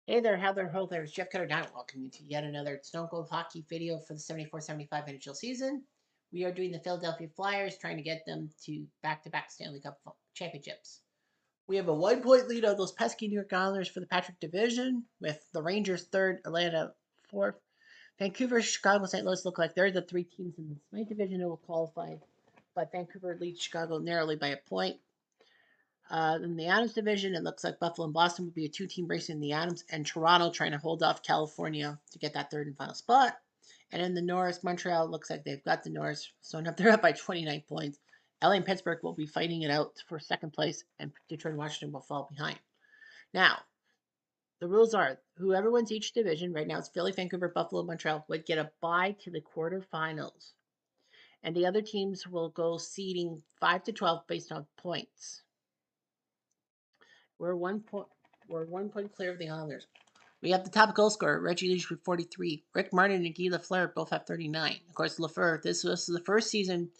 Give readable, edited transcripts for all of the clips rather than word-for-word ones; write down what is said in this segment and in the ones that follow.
Hey there, how there, ho there. It's Jeff Cutter Down. Welcome you to yet another Stone Cold Hockey video for the 74-75 NHL season. We are doing the Philadelphia Flyers, trying to get them to back-to-back Stanley Cup championships. We have a 1 point lead on those pesky New York Islanders for the Patrick Division, with the Rangers third, Atlanta fourth. Vancouver, Chicago, St. Louis look like they're the three teams in the Smite Division that will qualify, but Vancouver leads Chicago narrowly by a point. In the Adams division, it looks like Buffalo and Boston will be a two-team race in the Adams, and Toronto trying to hold off California to get that third and final spot. And in the Norris, Montreal looks like they've got the Norris, so they're up by 29 points. LA and Pittsburgh will be fighting it out for second place, and Detroit and Washington will fall behind. Now, the rules are whoever wins each division, right now it's Philly, Vancouver, Buffalo, Montreal, would get a bye to the quarterfinals. And the other teams will go seeding 5 to 12 based on points. We're 1 point clear of the Islanders. We have the top goal scorer, Reggie Leach with 43. Rick Martin and Guy Lafleur both have 39. Of course, Lafleur, this was the first season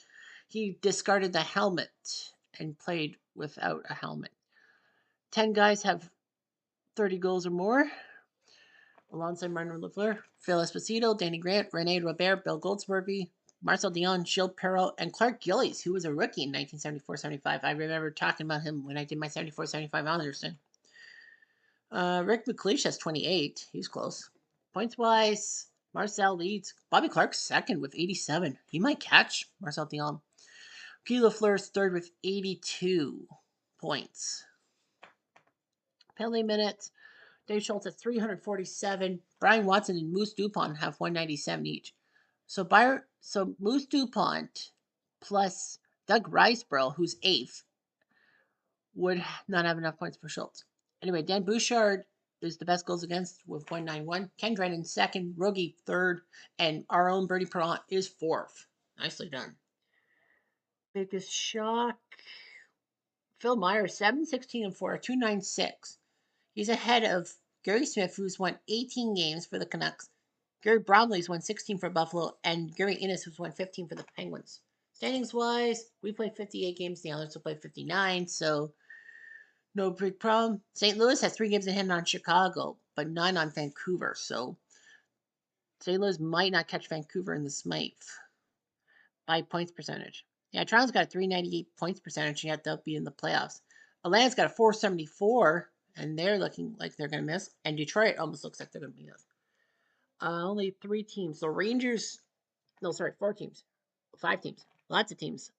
he discarded the helmet and played without a helmet. 10 guys have 30 goals or more. Alongside Martin Lafleur, Phil Esposito, Danny Grant, Rene Robert, Bill Goldsworthy, Marcel Dion, Gilles Perreault, and Clark Gillies, who was a rookie in 1974-75. I remember talking about him when I did my 74-75 Islanders thing. Rick McLeish has 28. He's close. Points-wise, Marcel leads. Bobby Clark's second with 87. He might catch Marcel Dion. Guy Lafleur's third with 82 points. Penalty minutes. Dave Schultz has 347. Brian Watson and Moose DuPont have 197 each. So Moose DuPont plus Doug Riceborough, who's eighth, would not have enough points for Schultz. Anyway, Dan Bouchard is the best goals against with 191. Ken Drennan second, Rogie third, and our own Bertie Perrant is fourth. Nicely done. Biggest shock. Phil Myers, 7-16 and 4, 296. He's ahead of Gary Smith, who's won 18 games for the Canucks. Gary Brownlee's won 16 for Buffalo, and Gary Innes, who's won 15 for the Penguins. Standings wise, we played 58 games. The Islanders will play 59, so no big problem. St. Louis has 3 games ahead on Chicago, but 9 on Vancouver, so St. Louis might not catch Vancouver in the Smythe by points percentage. Yeah, Toronto's got a 398 points percentage, yet they'll be in the playoffs. Atlanta's got a 474, and they're looking like they're going to miss. And Detroit almost looks like they're going to miss. Only 3 teams. So Rangers, no, sorry, 4 teams. 5 teams. Lots of teams.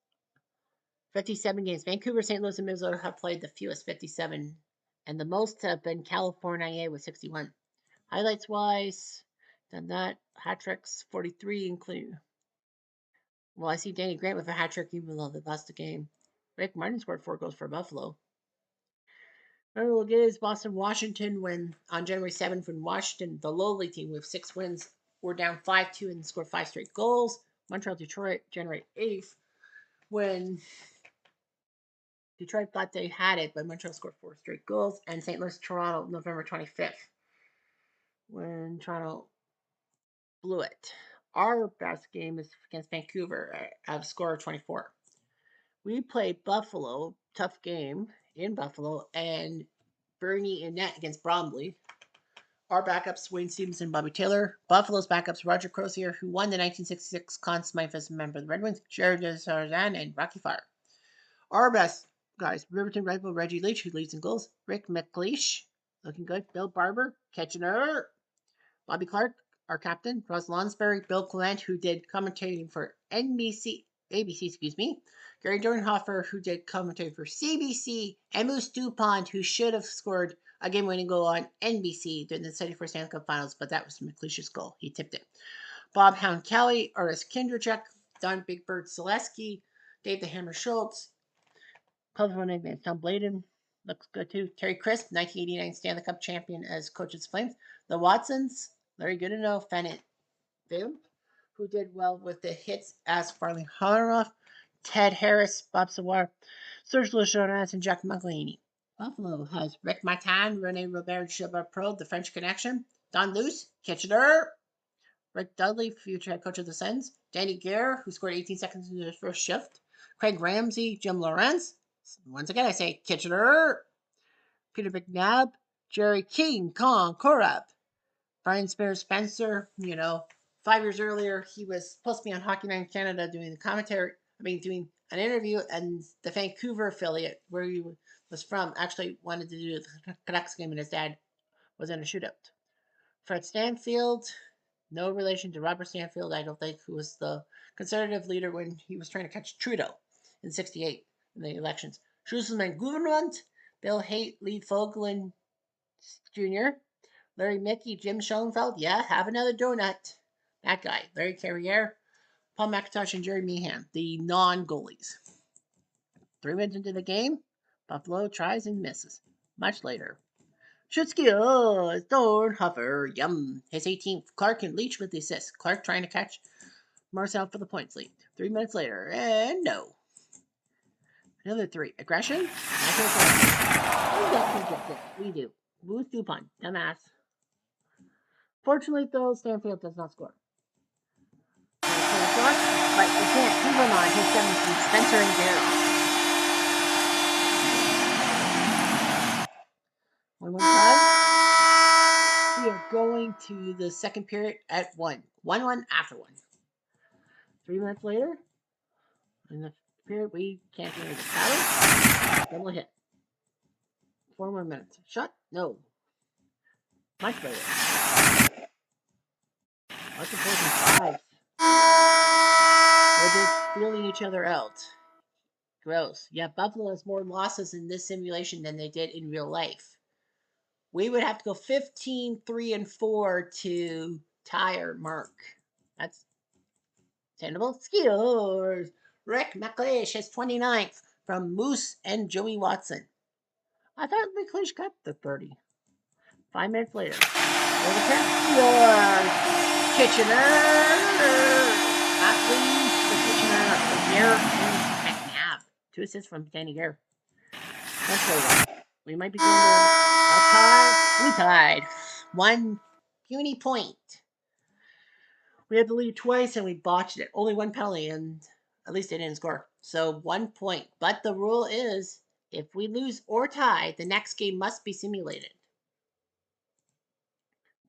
57 games. Vancouver, St. Louis, and Minnesota have played the fewest, 57. And the most have been California with 61. Highlights wise, done that. Hat tricks, 43, including. Well, I see Danny Grant with a hat trick, even though they lost the game. Rick Martin scored 4 goals for Buffalo. Memorable games, Boston, Washington, when on January 7th, when Washington, the lowly team with 6 wins, were down 5-2 and scored 5 straight goals. Montreal, Detroit, January 8th, when Detroit thought they had it, but Montreal scored 4 straight goals. And St. Louis, Toronto, November 25th, when Toronto blew it. Our best game is against Vancouver at a score of 24. We played Buffalo, tough game in Buffalo, and Bernie and net against Bromley. Our backups, Wayne Stevenson, Bobby Taylor. Buffalo's backups, Roger Crozier, who won the 1966 Conn Smythe as a member of the Red Wings, Jared Desjardins, and Rocky Fire. Our best guys, Riverton rifle Reggie Leach, who leads in goals. Rick McLeish, looking good. Bill Barber, Kitchener. Bobby Clark, our captain. Russ Lonsberry, Bill Clement, who did commentating for ABC, Gary Dornhofer, who did commentary for CBC, and Moose DuPont, who should have scored a game-winning goal on NBC during the 74 Stanley Cup Finals, but that was McLeish's goal. He tipped it. Bob Hound Kelly, Ernest Kindrachek, Don Big Bird Selesky, Dave the Hammer Schultz, Cleveland advance Tom Bladen, looks good too. Terry Crisp, 1989 Stanley Cup champion as coach of the Flames. The Watsons, Larry Goodenough, Fennett Vimp, who did well with the hits as Farley Hollaroff, Ted Harris, Bob Sawar, Serge Lejonas, and Jack McElhaney. Buffalo has Rick Martin, Rene Robert, Gilbert Pro, the French Connection, Don Luce, Kitchener, Rick Dudley, future head coach of the Sens, Danny Gare, who scored 18 seconds in his first shift, Craig Ramsey, Jim Lawrence, once again I say Kitchener, Peter McNabb, Jerry King Kong Korab. Brian Spears Spencer, 5 years earlier, he was supposed to be on Hockey Night in Canada doing the commentary. Doing an interview, and the Vancouver affiliate where he was from actually wanted to do the Canucks game, and his dad was in a shootout. Fred Stanfield, no relation to Robert Stanfield, I don't think, who was the conservative leader when he was trying to catch Trudeau in '68 in the elections. Schussman Gouvernement, Bill Haight, Lee Fogelin Jr., Larry Mickey, Jim Schoenfeld, yeah, have another donut. That guy, Larry Carriere, Paul McIntosh, and Jerry Meehan, the non-goalies. 3 minutes into the game, Buffalo tries and misses. Much later, Schutzke, oh, Dornhofer, yum. His 18th, Clark and Leach with the assist. Clark trying to catch Marcel for the points lead. 3 minutes later, and no. Another 3. Aggression? We do. Booth Dupont, dumbass. Fortunately, though, Stanfield does not score. But we can't keep him on his 17th, Spencer and Garrett. 1-1 tie. We are going to the second period at 1. 1-1 after 1. 3 minutes later, in the period, we can't get the paddle. Double hit. 4 more minutes. Shot? No. Much later. Lots of 4s and 5s. They're just feeling each other out. Gross. Yeah, Buffalo has more losses in this simulation than they did in real life. We would have to go 15, 3, and 4 to tie our mark. That's tenable. Skills. Rick McLeish has 29th from Moose and Joey Watson. I thought McLeish got the 30. 5 minutes later. Kitchener. Not least for Kitchener. Gare and McNabb. 2 assists from Danny Gare. Much later. We might be going to a tie. We tied. 1 puny point. We had to lead twice and we botched it. Only 1 penalty, and at least they didn't score. So 1 point. But the rule is, if we lose or tie, the next game must be simulated.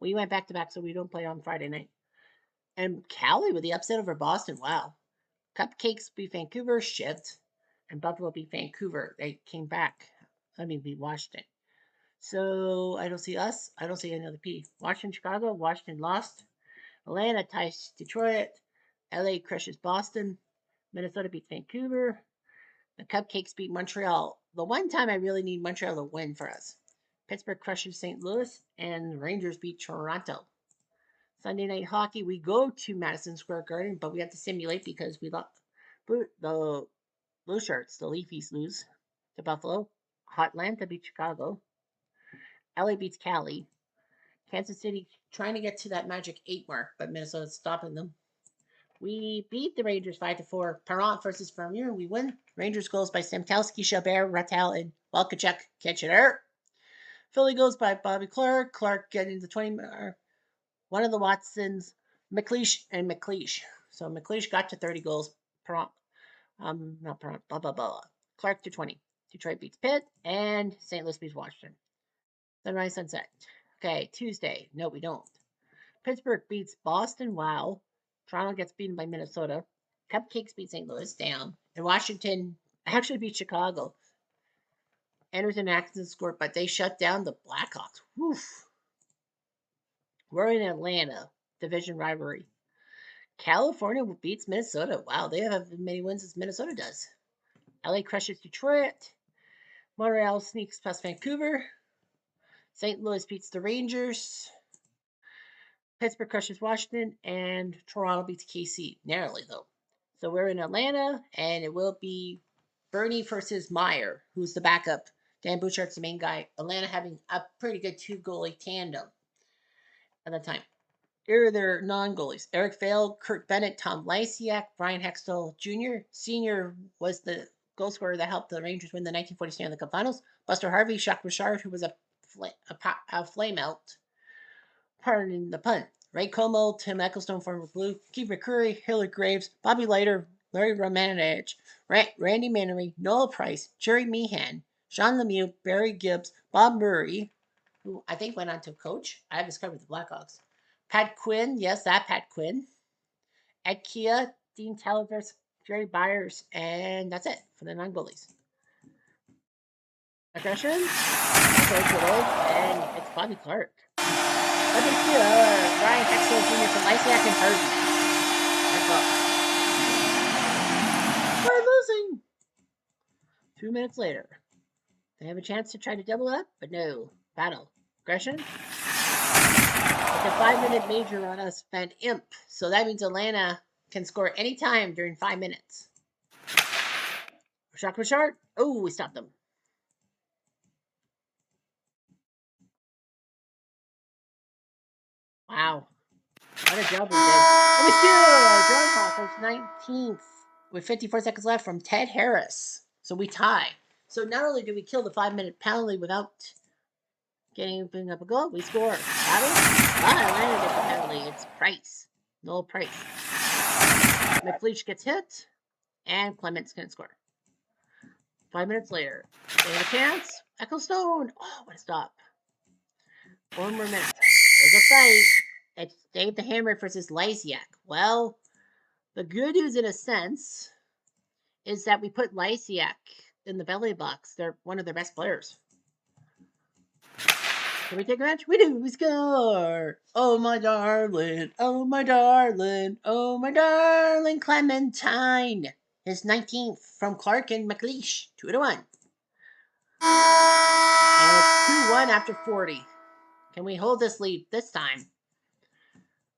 We went back to back, so we don't play on Friday night. And Cali with the upset over Boston. Wow. Cupcakes beat Vancouver. Shit. And Buffalo beat Vancouver. They came back. We watched it. So I don't see us. I don't see another P. Washington, Chicago. Washington lost. Atlanta ties Detroit. LA crushes Boston. Minnesota beats Vancouver. The Cupcakes beat Montreal. The one time I really need Montreal to win for us. Pittsburgh crushes St. Louis. And Rangers beat Toronto. Sunday night hockey, we go to Madison Square Garden, but we have to simulate because we lost. The Blue Shirts, the Leafs, lose to Buffalo. Atlanta beats Chicago. LA beats Cali. Kansas City trying to get to that magic 8 mark, but Minnesota's stopping them. We beat the Rangers 5-4. Parent versus Vermeer. We win. Rangers goals by Stamkowski, Chabert, Rattel, and Walkachuk. Kitchener. Philly goes by Bobby Clark. Clark getting the 20 mark. One of the Watsons, McLeish and McLeish. So McLeish got to 30 goals. Not Perron, blah, blah, blah. Clark to 20. Detroit beats Pitt, and St. Louis beats Washington. Sunrise, sunset. Okay, Tuesday. No, we don't. Pittsburgh beats Boston. Wow. Toronto gets beaten by Minnesota. Cupcakes beat St. Louis down. And Washington actually beat Chicago. Anderson Atkinson scored, but they shut down the Blackhawks. Woof. We're in Atlanta. Division rivalry. California beats Minnesota. Wow, they have as many wins as Minnesota does. LA crushes Detroit. Montreal sneaks past Vancouver. St. Louis beats the Rangers. Pittsburgh crushes Washington. And Toronto beats KC. Narrowly, though. So we're in Atlanta, and it will be Bernie versus Meyer, who's the backup. Dan Bouchard's the main guy. Atlanta having a pretty good 2-goalie tandem at the time. Here are their non-goalies. Eric Vale, Kurt Bennett, Tom Lysiak, Brian Hextall Jr. Sr. was the goal scorer that helped the Rangers win the 1940 Stanley Cup Finals. Buster Harvey, Jacques Richard, who was a flame out. Pardon the pun. Ray Como, Tim Ecclestone, former Blue, Keith McCurry, Hillary Graves, Bobby Leiter, Larry Romanich, Randy Mannery, Noel Price, Jerry Meehan, Sean Lemieux, Barry Gibbs, Bob Murray, who I think went on to coach. I discovered the Blackhawks. Pat Quinn, yes, that Pat Quinn. Ed Kia, Dean Televers, Jerry Byers, and that's it for the non-goalies. Aggression, okay, it is, and it's Bobby Clark. Bobby Kia, Ryan Hexel Jr. from Lysiak and Harden. That's all. We're losing. 2 minutes later. They have a chance to try to double up, but no. Battle. Aggression. It's a 5-minute major on us, Van Imp. So that means Atlanta can score any time during 5 minutes. Shock Richard. Oh, we stopped them. Wow. What a job we did. And we still John Hawkins 19th with 54 seconds left from Ted Harris. So we tie. So not only do we kill the 5-minute penalty without giving up a goal, we score. Battle? Atlanta gets a penalty. It's Price. No Price. McLeish gets hit, and Clements can score. 5 minutes later, they have a chance. Ecclestone. Oh, what a stop. 4 more minutes. There's a fight. It's Dave the Hammer versus Lysiak. Well, the good news, in a sense, is that we put Lysiak in the belly box. They're one of their best players. Can we take a match? We do. We score. Oh, my darling. Oh, my darling. Oh, my darling Clementine. His 19th from Clark and McLeish. 2-1. And it's 2-1 after 40. Can we hold this lead this time?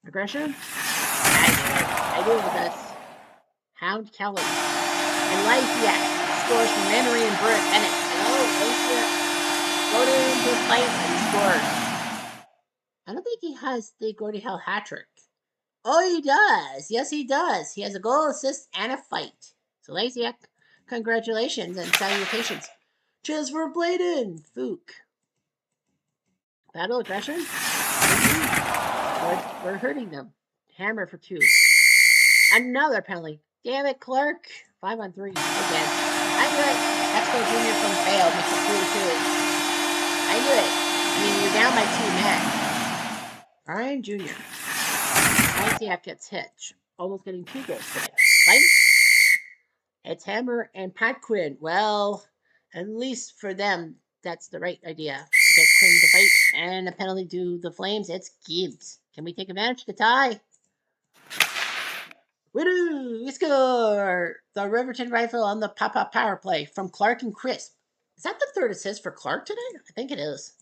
Aggression? I do it with us. Hound Kelly. And Lysiak scores from Memory and Bennett. Oh, Lysiak go into the fight and scores. I don't think he has the Gordie Howe hat trick. Oh, he does. Yes, he does. He has a goal, assist, and a fight. So, Lysiak, congratulations and salutations. Cheers for Bladen. Fook. Battle aggression? We're hurting them. Hammer for 2. Another penalty. Damn it, Clark. 5-on-3 again. I knew it. Expo Jr. from Fail makes it 3-2. I knew it. I mean, you're down by 2 men. Ryan Jr. Lysiak gets hit. Almost getting 2 goals today. Fight. It's Hammer and Pat Quinn. Well, at least for them, that's the right idea. Get Quinn to fight, and a penalty to the Flames. It's Gibbs. Can we take advantage to tie? We do! We score! The Riverton rifle on the pop-up power play from Clark and Crisp. Is that the 3rd assist for Clark today? I think it is.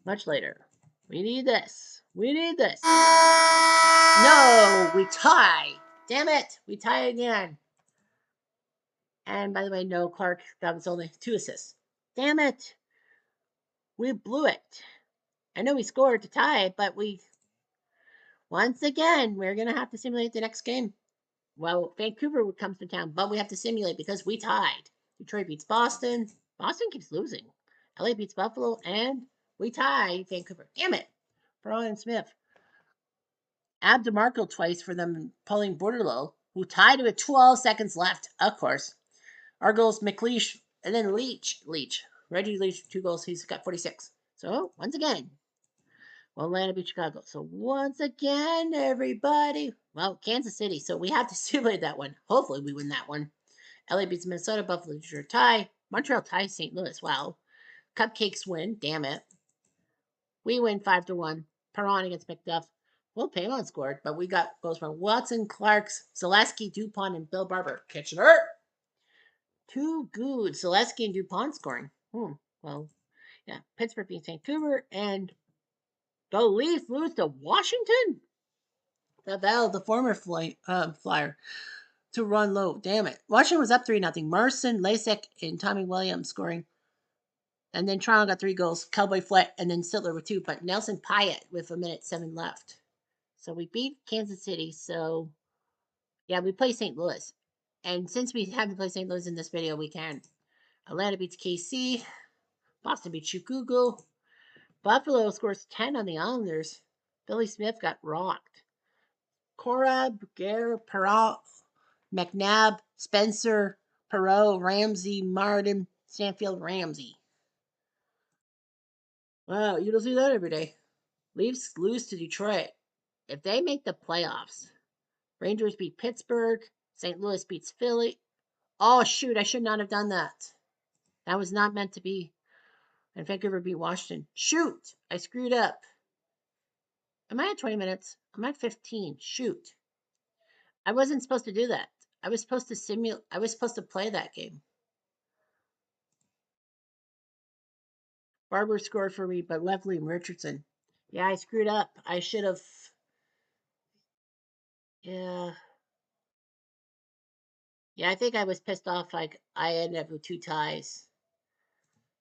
Much later. We need this. We need this. No! We tie! Damn it! We tie again. And by the way, no, Clark, that was only 2 assists. Damn it! We blew it. I know we scored to tie, but once again, we're going to have to simulate the next game. Well, Vancouver comes to town, but we have to simulate because we tied. Detroit beats Boston. Boston keeps losing. LA beats Buffalo, and we tie Vancouver. Damn it. Brian Smith. Ab DeMarco twice for them pulling Borderlow, who tied with 12 seconds left, of course. Our goals, McLeish, and then Leach. Reggie Leach, 2 goals. He's got 46. So, once again, well, Atlanta beat Chicago. So, once again, everybody. Well, Kansas City. So, we have to simulate that one. Hopefully, we win that one. LA beats Minnesota. Buffalo, Detroit tie. Montreal ties St. Louis. Wow. Cupcakes win. Damn it. We win 5-1. Perron against McDuff. Well, Paymon scored, but we got goals from Watson, Clarks, Zaleski, Dupont, and Bill Barber. Kitchener. 2 good. Zaleski and Dupont scoring. Well, yeah. Pittsburgh beats Vancouver, and the Leafs lose to Washington. The former Flyer, to run low. Damn it. Washington was up 3-0. Marson, Lasek, and Tommy Williams scoring. And then Toronto got 3 goals. Cowboy Flat, and then Sittler with 2. But Nelson Pyatt with 1:07 left. So we beat Kansas City. So, yeah, we play St. Louis. And since we haven't played St. Louis in this video, we can. Atlanta beats KC. Boston beats Chicago. Buffalo scores 10 on the Islanders. Billy Smith got rocked. Corab, Gare, Perrault, McNabb, Spencer, Perreault, Ramsey, Martin, Stanfield, Ramsey. Wow, you don't see that every day. Leafs lose to Detroit. If they make the playoffs, Rangers beat Pittsburgh, St. Louis beats Philly. Oh, shoot, I should not have done that. That was not meant to be. And Vancouver beat Washington. Shoot, I screwed up. Am I at 20 minutes? I'm at 15. Shoot. I wasn't supposed to do that. I was supposed to simulate, I was supposed to play that game. Barber scored for me, but Lefley and Richardson. Yeah, I screwed up. I should have. Yeah. Yeah, I think I was pissed off. Like, I ended up with two ties.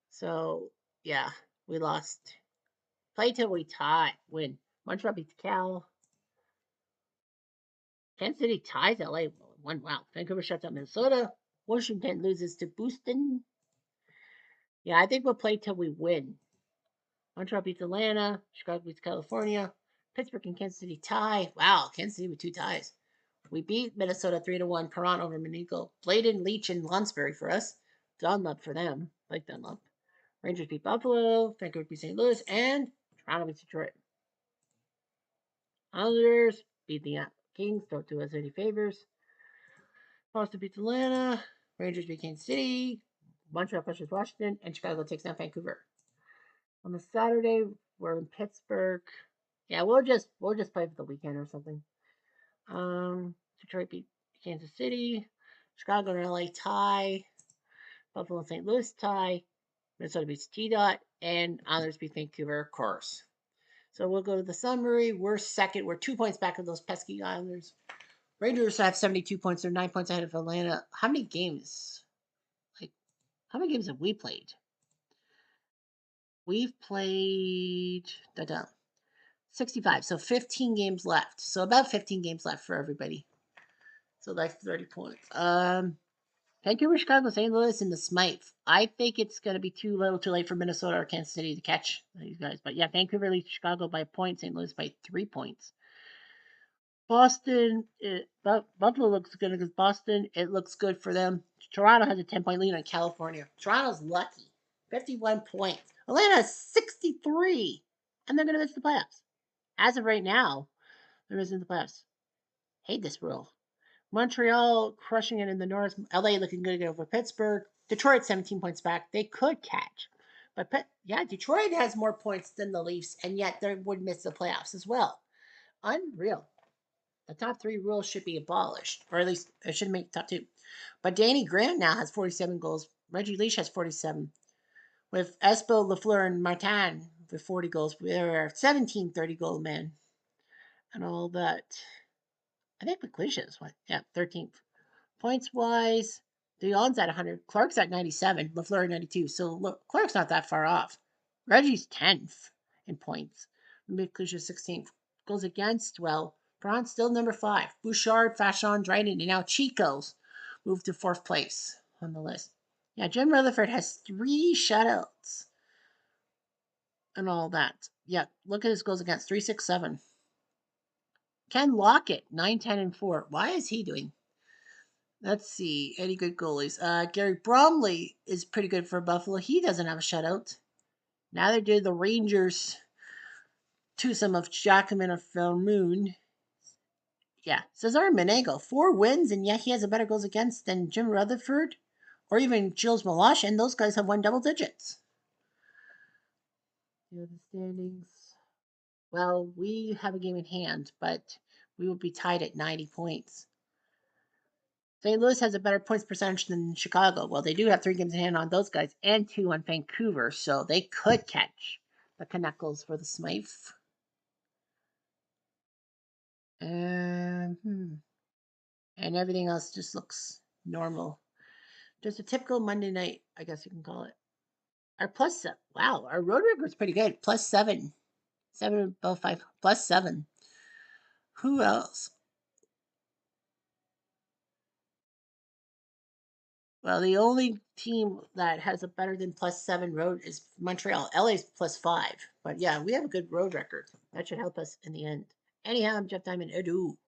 So, yeah, we lost. Play till we tie. Win. Montreal beats Cal. Kansas City ties LA. One. Wow. Vancouver shuts out Minnesota. Washington loses to Boston. Yeah, I think we'll play till we win. Montreal beats Atlanta. Chicago beats California. Pittsburgh and Kansas City tie. Wow, Kansas City with two ties. We beat Minnesota 3-1. Perron over Menico. Bladen, Leach, and Lonsbury for us. Dunlop for them. Like Dunlop. Rangers beat Buffalo. Vancouver beat St. Louis. And Toronto beats Detroit. Islanders beat the Kings. Don't do us any favors. Boston beats Atlanta. Rangers beat Kansas City. Montreal crushes Washington. And Chicago takes down Vancouver. On the Saturday, we're in Pittsburgh. Yeah, we'll just play for the weekend or something. Detroit beat Kansas City. Chicago and LA tie. Buffalo and St. Louis tie. Minnesota beats T Dot. And Islanders beat Vancouver, of course. So we'll go to the summary. We're second. We're 2 points back of those pesky Islanders. Rangers have 72 points. They're 9 points ahead of Atlanta. How many games? Like, how many games have we played? We've played 65. So 15 games left. So about 15 games left for everybody. So that's 30 points. Vancouver, Chicago, St. Louis, and the Smythe. I think it's going to be too little too late for Minnesota or Kansas City to catch these guys. But yeah, Vancouver leads Chicago by a point, St. Louis by 3 points. Boston, Buffalo looks good against Boston. It looks good for them. Toronto has a 10-point lead on California. Toronto's lucky. 51 points. Atlanta has 63. And they're going to miss the playoffs. As of right now, they're missing the playoffs. Hate this rule. Montreal crushing it in the North. LA looking good over Pittsburgh. Detroit 17 points back. They could catch. But yeah, Detroit has more points than the Leafs, and yet they would miss the playoffs as well. Unreal. The top three rules should be abolished, or at least it should make top two. But Danny Grant now has 47 goals. Reggie Leach has 47. With Espo, Lafleur, and Martin with 40 goals. We're 17 30-goal men and all that. I think McLeish is what? Yeah, 13th. Points wise, Dion's at 100. Clark's at 97. Lafleur at 92. So look, Clark's not that far off. Reggie's 10th in points. McLeish is 16th. Goes against, well, Braun's still number 5. Bouchard, Fashion, Dryden, and now Chico's moved to 4th place on the list. Yeah, Jim Rutherford has 3 shutouts and all that. Yeah, look at his goals against 367. Ken Lockett, 9, 10, and 4. Why is he doing? Let's see. Any good goalies? Gary Bromley is pretty good for Buffalo. He doesn't have a shutout. Now they do the Rangers twosome of Jackman of Moon. Yeah. Cesar Menego, 4 wins, and yet he has a better goals against than Jim Rutherford or even Gilles Malash, and those guys have won double digits. The standings. Well, we have a game in hand, but we will be tied at 90 points. St. Louis has a better points percentage than Chicago. Well, they do have 3 games in hand on those guys and 2 on Vancouver, so they could catch the Canuckles for the Smythe. And everything else just looks normal. Just a typical Monday night, I guess you can call it. Our wow, our road record's pretty good. +7. 7 above 5. +7. Who else? Well, the only team that has a better than +7 road is Montreal. LA's +5. But yeah, we have a good road record. That should help us in the end. Anyhow, I'm Jeff Diamond. Adieu.